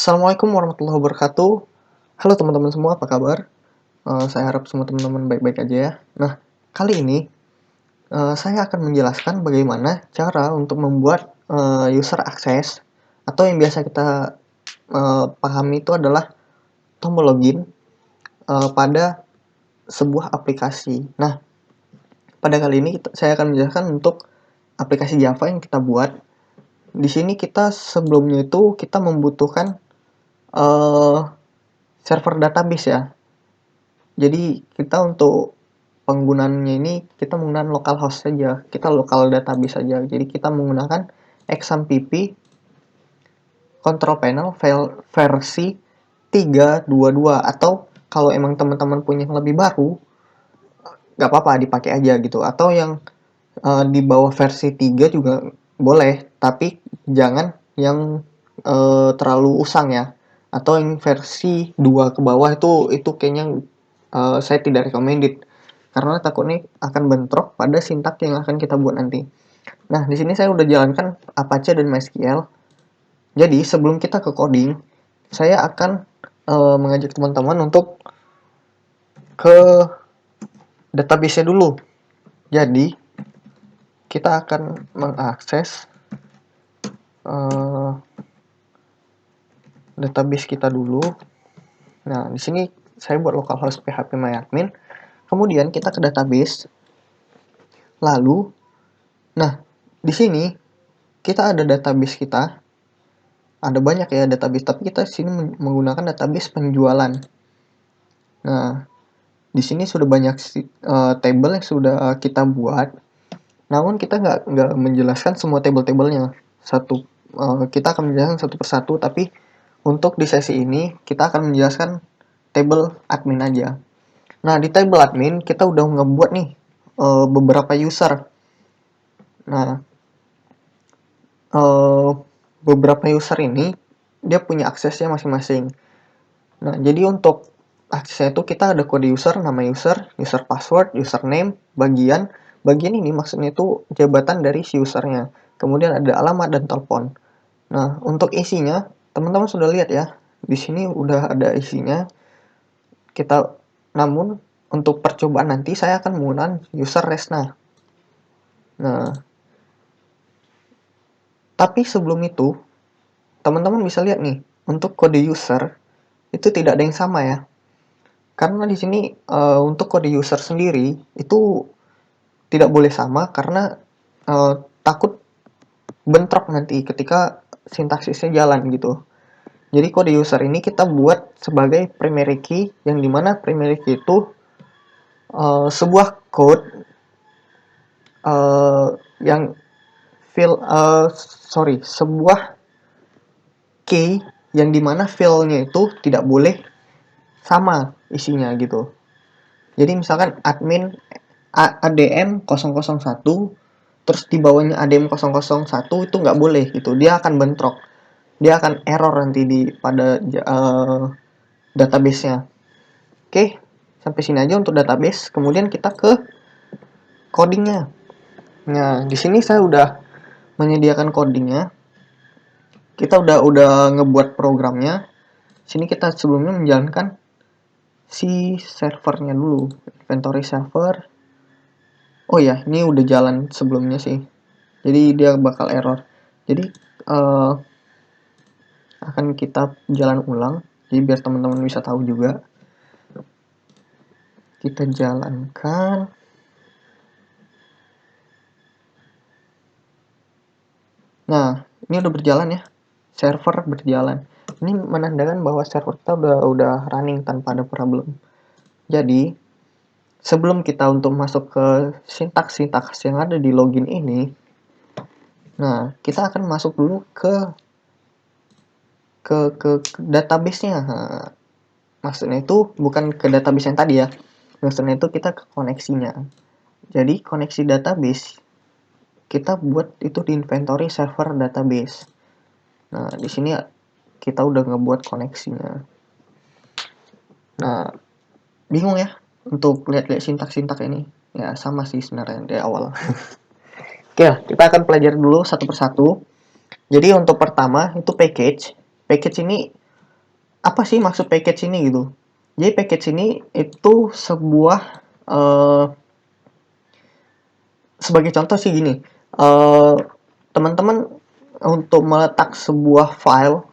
Assalamualaikum warahmatullahi wabarakatuh. Halo teman-teman semua, apa kabar? Saya harap semua teman-teman baik-baik aja ya. Nah, kali ini saya akan menjelaskan bagaimana cara untuk membuat user access atau yang biasa kita pahami itu adalah tombol login pada sebuah aplikasi. Nah, pada kali ini saya akan menjelaskan untuk aplikasi Java yang kita buat. Di sini kita sebelumnya itu kita membutuhkan server database ya. Jadi kita untuk penggunaannya ini kita menggunakan localhost saja, kita local database saja. Jadi kita menggunakan XAMPP control panel versi 3.2.2 atau kalau emang teman-teman punya yang lebih baru, nggak apa-apa dipakai aja gitu. Atau yang di bawah versi 3 juga boleh, tapi jangan yang terlalu usang ya. Atau yang versi 2 ke bawah itu kayaknya saya tidak recommended karena takutnya akan bentrok pada sintak yang akan kita buat nanti. Nah, di sini saya udah jalankan Apache dan MySQL. Jadi, sebelum kita ke coding, saya akan mengajak teman-teman untuk ke database-nya dulu. Jadi, kita akan mengakses database kita dulu. Nah, di sini saya buat localhost phpMyAdmin. Kemudian kita ke database. Lalu, nah, di sini kita ada database kita. Ada banyak ya database, tapi kita sini menggunakan database penjualan. Nah, di sini sudah banyak table yang sudah kita buat. Namun kita nggak menjelaskan semua table-tablenya. Kita akan menjelaskan satu persatu, tapi untuk di sesi ini kita akan menjelaskan table admin aja. Nah, di table admin kita udah ngebuat nih beberapa user. Nah, beberapa user ini dia punya aksesnya masing-masing. Nah, jadi untuk aksesnya itu kita ada kode user, nama user password, username, bagian ini maksudnya itu jabatan dari si usernya. Kemudian ada alamat dan telepon. Nah, untuk isinya teman-teman sudah lihat ya. Di sini udah ada isinya. Namun untuk percobaan nanti saya akan menggunakan user Resna. Nah, tapi sebelum itu, teman-teman bisa lihat nih, untuk kode user itu tidak ada yang sama ya. Karena di sini untuk kode user sendiri itu tidak boleh sama karena takut bentrok nanti ketika sintaksisnya jalan gitu. Jadi kode user ini kita buat sebagai primary key, yang dimana primary key itu sebuah code sebuah key yang dimana file-nya itu tidak boleh sama isinya gitu. Jadi misalkan admin ADM 001 terus di bawahnya ADM 001 itu nggak boleh gitu. Dia akan bentrok. Dia akan error nanti pada database-nya. Oke, sampai sini aja untuk database. Kemudian kita ke codingnya. Nah, di sini saya udah menyediakan codingnya. Kita udah ngebuat programnya. Sini kita sebelumnya menjalankan si servernya dulu, inventory server. Oh ya, ini udah jalan sebelumnya sih. Jadi dia bakal error. Jadi akan kita jalan ulang. Jadi biar teman-teman bisa tahu juga. Kita jalankan. Nah, ini udah berjalan ya. Server berjalan. Ini menandakan bahwa server kita udah running tanpa ada problem. Jadi, sebelum kita untuk masuk ke sintaks yang ada di login ini, nah, kita akan masuk dulu ke database-nya. Nah, maksudnya itu bukan ke database yang tadi ya. Maksudnya itu kita ke koneksinya. Jadi, koneksi database kita buat itu di inventory server database. Nah, di sini kita udah ngebuat koneksinya. Nah, bingung ya untuk lihat-lihat sintak-sintak ini? Ya, sama sih sebenarnya dari awal. Oke, kita akan pelajari dulu satu persatu. Jadi untuk pertama itu package. Package ini apa sih maksud package ini gitu. Jadi package ini itu sebuah sebagai contoh sih gini, teman-teman untuk meletak sebuah file,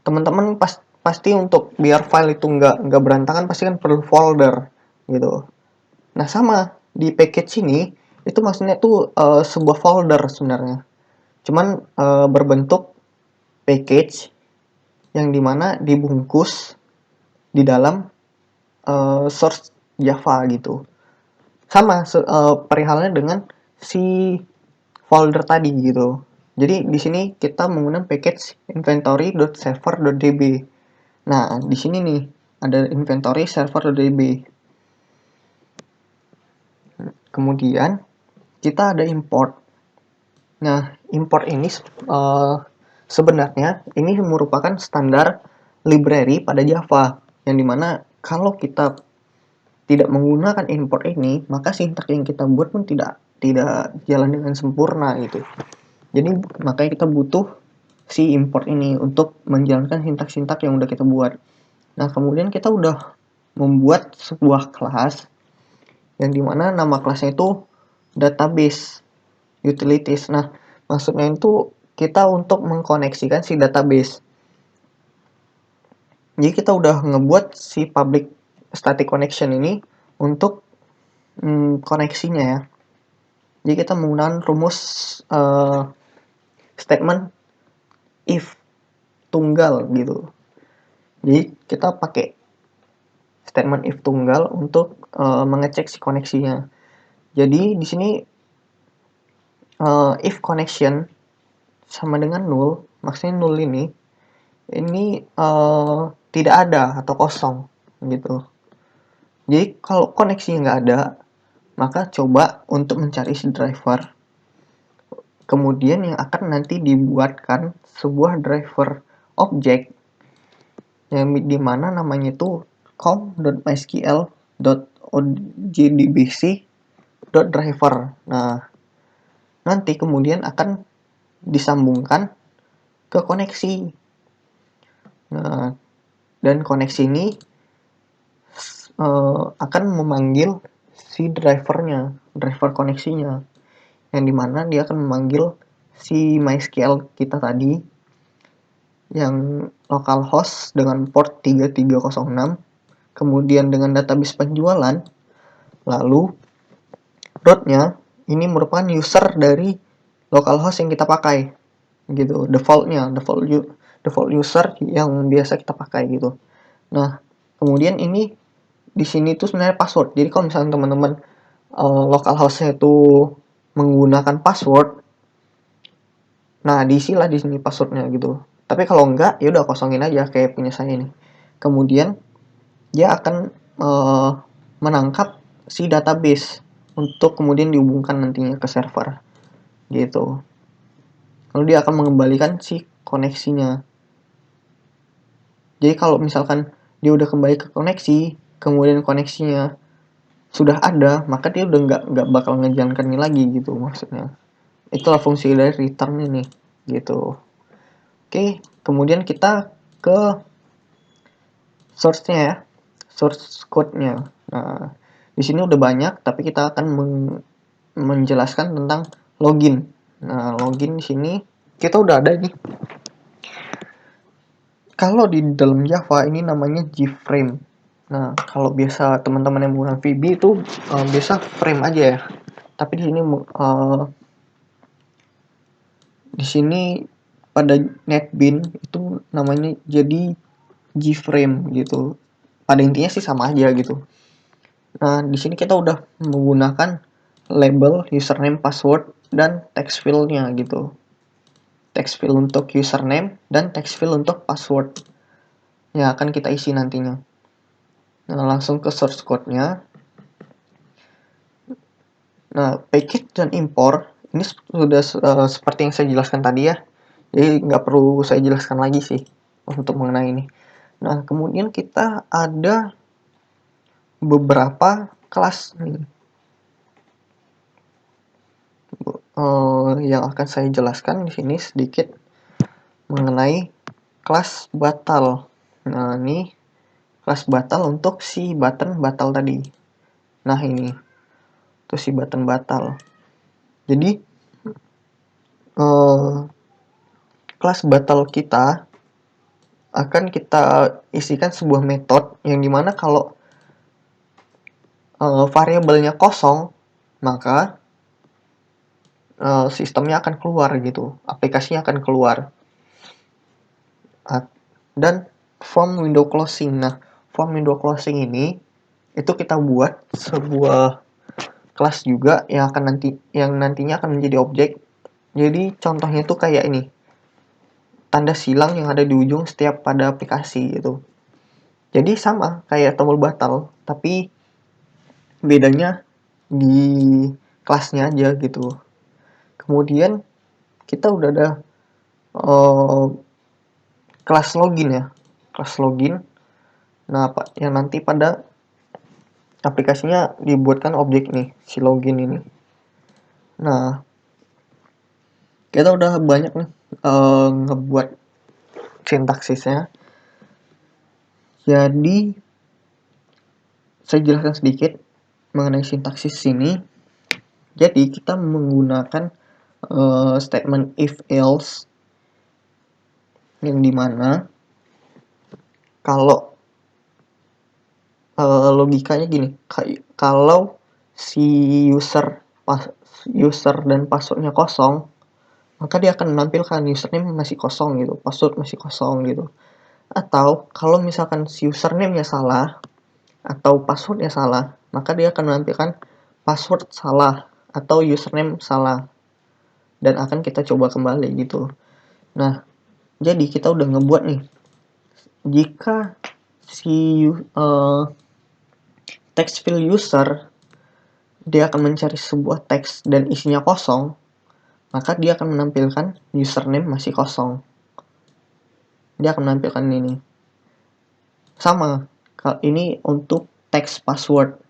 teman-teman pasti untuk biar file itu nggak berantakan pasti kan perlu folder gitu. Nah sama di package ini itu maksudnya tuh sebuah folder sebenarnya, cuman berbentuk package yang dimana dibungkus di dalam source Java gitu. Sama perihalnya dengan si folder tadi gitu. Jadi di sini kita menggunakan package inventory.server.db. Nah, di sini nih ada inventory server.db. Kemudian kita ada import. Nah, import ini sebenarnya ini merupakan standar library pada Java yang dimana kalau kita tidak menggunakan import ini, maka sintak yang kita buat pun tidak jalan dengan sempurna gitu. Jadi makanya kita butuh si import ini untuk menjalankan sintak-sintak yang udah kita buat. Nah, kemudian kita udah membuat sebuah kelas yang dimana nama kelasnya itu database utilities. Nah, maksudnya itu kita untuk mengkoneksikan si database. Jadi kita udah ngebuat si public static connection ini untuk koneksinya ya. Jadi kita menggunakan rumus statement if tunggal gitu. Jadi kita pakai statement if tunggal untuk mengecek si koneksinya. Jadi di sini if connection sama dengan null, maksudnya null ini tidak ada atau kosong gitu. Jadi kalau koneksinya nggak ada, maka coba untuk mencari si driver. Kemudian yang akan nanti dibuatkan sebuah driver object yang dimana namanya itu com.mysql.ojdbc.driver. Nah, nanti kemudian akan disambungkan ke koneksi. Nah, dan koneksi ini akan memanggil si drivernya, driver koneksinya, yang dimana dia akan memanggil si MySQL kita tadi yang localhost dengan port 3306, kemudian dengan database penjualan, lalu rootnya ini merupakan user dari localhost yang kita pakai gitu, default user yang biasa kita pakai gitu. Nah, kemudian ini di sini tuh sebenarnya password. Jadi kalau misalnya teman-teman localhost-nya itu menggunakan password, nah diisilah di sini passwordnya gitu. Tapi kalau enggak, ya udah kosongin aja kayak punya saya ini. Kemudian dia akan menangkap si database untuk kemudian dihubungkan nantinya ke server gitu. Lalu dia akan mengembalikan si koneksinya. Jadi kalau misalkan dia udah kembali ke koneksi, kemudian koneksinya sudah ada, maka dia udah nggak bakal ngejalankan ini lagi gitu maksudnya. Itulah fungsi dari return ini gitu. Oke, kemudian kita ke source-nya ya, source code-nya. Nah, di sini udah banyak, tapi kita akan menjelaskan tentang login. Nah, login di sini kita udah ada nih. Kalau di dalam Java ini namanya gframe. Nah, kalau biasa teman-teman yang menggunakan VB itu biasa frame aja ya. Tapi di sini pada NetBeans itu namanya jadi gframe gitu. Pada intinya sih sama aja gitu. Nah, di sini kita udah menggunakan label username, password, dan text field-nya gitu. Text field untuk username dan text field untuk password yang akan kita isi nantinya. Nah, langsung ke source code-nya. Nah, package dan import ini sudah seperti yang saya jelaskan tadi ya. Jadi nggak perlu saya jelaskan lagi sih untuk mengenai ini. Nah, kemudian kita ada beberapa kelas nih. Yang akan saya jelaskan di sini sedikit mengenai kelas batal. Nah, ini kelas batal untuk si button batal tadi. Nah, ini tuh si button batal. Jadi kelas batal kita akan kita isikan sebuah metode yang dimana kalau variabelnya kosong, maka sistemnya akan keluar gitu, aplikasinya akan keluar. Dan form window closing. Nah, form window closing ini itu kita buat sebuah kelas juga yang nantinya akan menjadi objek. Jadi contohnya tuh kayak ini, tanda silang yang ada di ujung setiap pada aplikasi gitu. Jadi sama kayak tombol batal, tapi bedanya di kelasnya aja gitu. Kemudian kita udah ada kelas login ya, kelas login. Nah, yang nanti pada aplikasinya dibuatkan objek nih, si login ini. Nah, kita udah banyak nih ngebuat sintaksisnya. Jadi saya jelaskan sedikit mengenai sintaksis ini. Jadi kita menggunakan statement if else yang dimana kalau logikanya gini, kalau si user dan passwordnya kosong, maka dia akan menampilkan username masih kosong gitu, password masih kosong gitu. Atau kalau misalkan si username-nya salah atau password-nya salah, maka dia akan menampilkan password salah atau username salah dan akan kita coba kembali gitu. Nah, jadi kita udah ngebuat nih, jika si text field user dia akan mencari sebuah teks dan isinya kosong, maka dia akan menampilkan username masih kosong. Dia akan menampilkan ini. Sama, ini untuk teks password.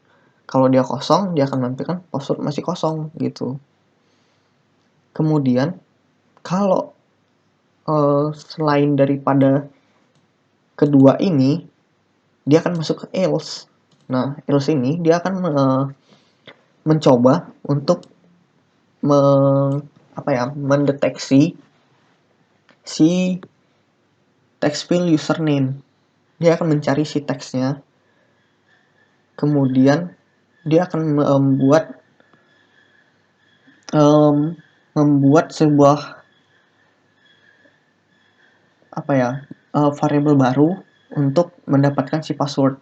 Kalau dia kosong, dia akan menampilkan password masih kosong gitu. Kemudian, kalau selain daripada kedua ini, dia akan masuk ke else. Nah, else ini dia akan mencoba untuk mendeteksi si text field username. Dia akan mencari si teksnya, kemudian dia akan membuat sebuah variabel baru untuk mendapatkan si password.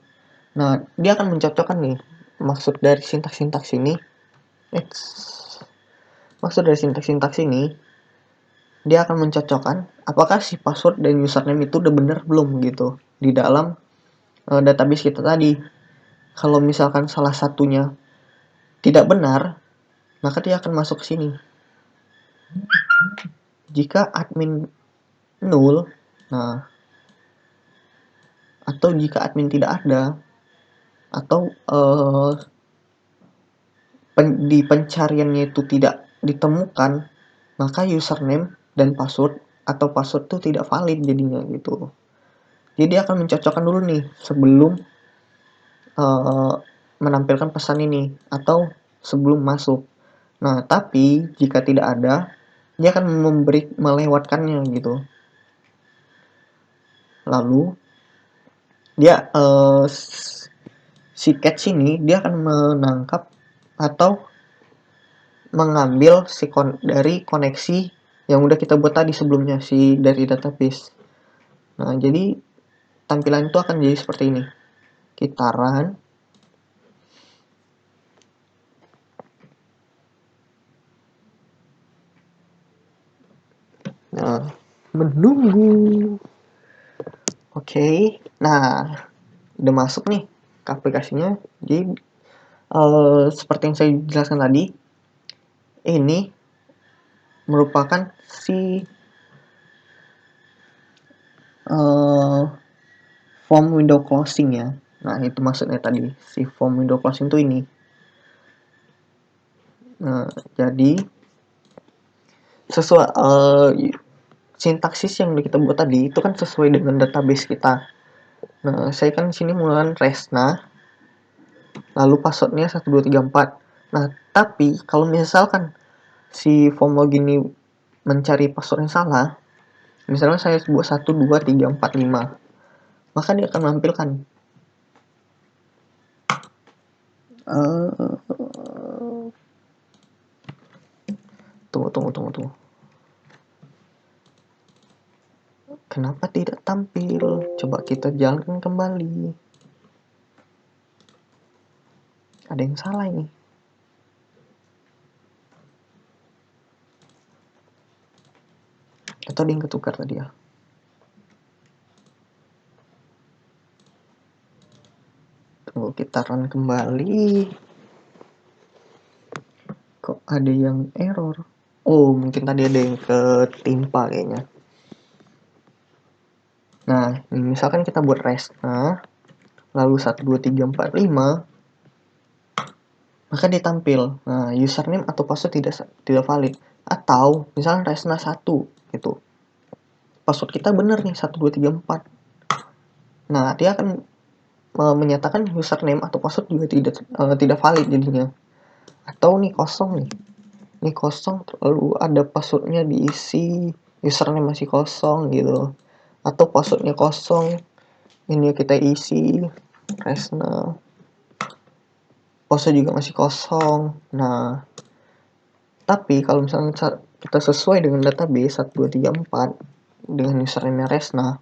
Nah, dia akan mencocokkan nih maksud dari sintaks-sintaks ini. Maksud dari sintaks-sintaks ini, dia akan mencocokkan apakah si password dan username itu udah bener belum gitu di dalam database kita tadi. Kalau misalkan salah satunya tidak benar, maka dia akan masuk ke sini. Jika admin null, nah, atau jika admin tidak ada, atau di pencariannya itu tidak ditemukan, maka username dan password atau password itu tidak valid jadinya gitu. Jadi dia akan mencocokkan dulu nih sebelum menampilkan pesan ini atau sebelum masuk. Nah, tapi jika tidak ada, dia akan melewatkannya gitu. Lalu dia si catch ini dia akan menangkap atau mengambil dari koneksi yang udah kita buat tadi sebelumnya dari database. Nah, jadi tampilan itu akan jadi seperti ini. Kita run. Nah, menunggu. Oke. Nah, udah masuk nih ke aplikasinya. Jadi seperti yang saya jelaskan tadi, ini merupakan si form window closing ya. Nah, itu maksudnya tadi, si form window closing itu ini. Nah, jadi sesuai sintaksis yang kita buat tadi itu kan sesuai dengan database kita. Nah, saya kan sini menggunakan Resna, lalu passwordnya 1234. Nah, tapi kalau misalkan si form login ini mencari password yang salah, misalnya saya buat 123455, maka dia akan menampilkan tunggu. Kenapa tidak tampil? Coba kita jalankan kembali. Ada yang salah ini. Atau ada yang ketukar tadi ya? Tunggu, kita run kembali. Kok ada yang error? Oh, mungkin tadi ada yang ketimpa kayaknya. Nah, ini misalkan kita buat Resna, lalu 12345, maka dia tampil. Nah, username atau password tidak valid. Atau misalnya Resna 1 gitu. Password kita benar nih 1234. Nah, dia akan menyatakan username atau password juga tidak valid jadinya. Atau nih kosong nih. Ini kosong lalu ada passwordnya diisi, username masih kosong gitu. Atau passwordnya kosong, ini kita isi Resna, password juga masih kosong. Nah, tapi kalau misalnya kita sesuai dengan database 1234 dengan username Resna,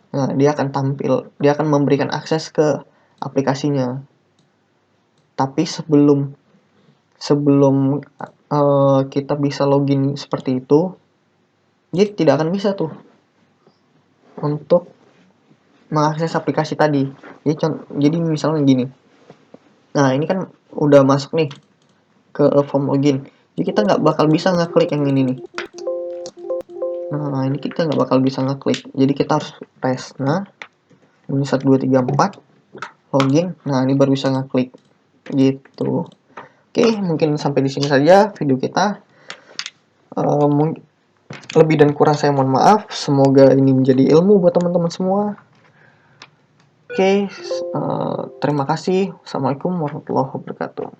nah dia akan tampil, dia akan memberikan akses ke aplikasinya. Tapi sebelum kita bisa login seperti itu, dia tidak akan bisa tuh untuk mengakses aplikasi tadi. Jadi misalnya gini. Nah, ini kan udah masuk nih ke form login. Jadi kita nggak bakal bisa ngeklik yang ini nih. Nah, ini kita nggak bakal bisa ngeklik. Jadi kita harus Resna, ini 1234, login. Nah, ini baru bisa ngeklik. Gitu. Oke, mungkin sampai di sini saja video kita. Lebih dan kurang saya mohon maaf. Semoga ini menjadi ilmu buat teman-teman semua. Oke, terima kasih. Assalamualaikum warahmatullahi wabarakatuh.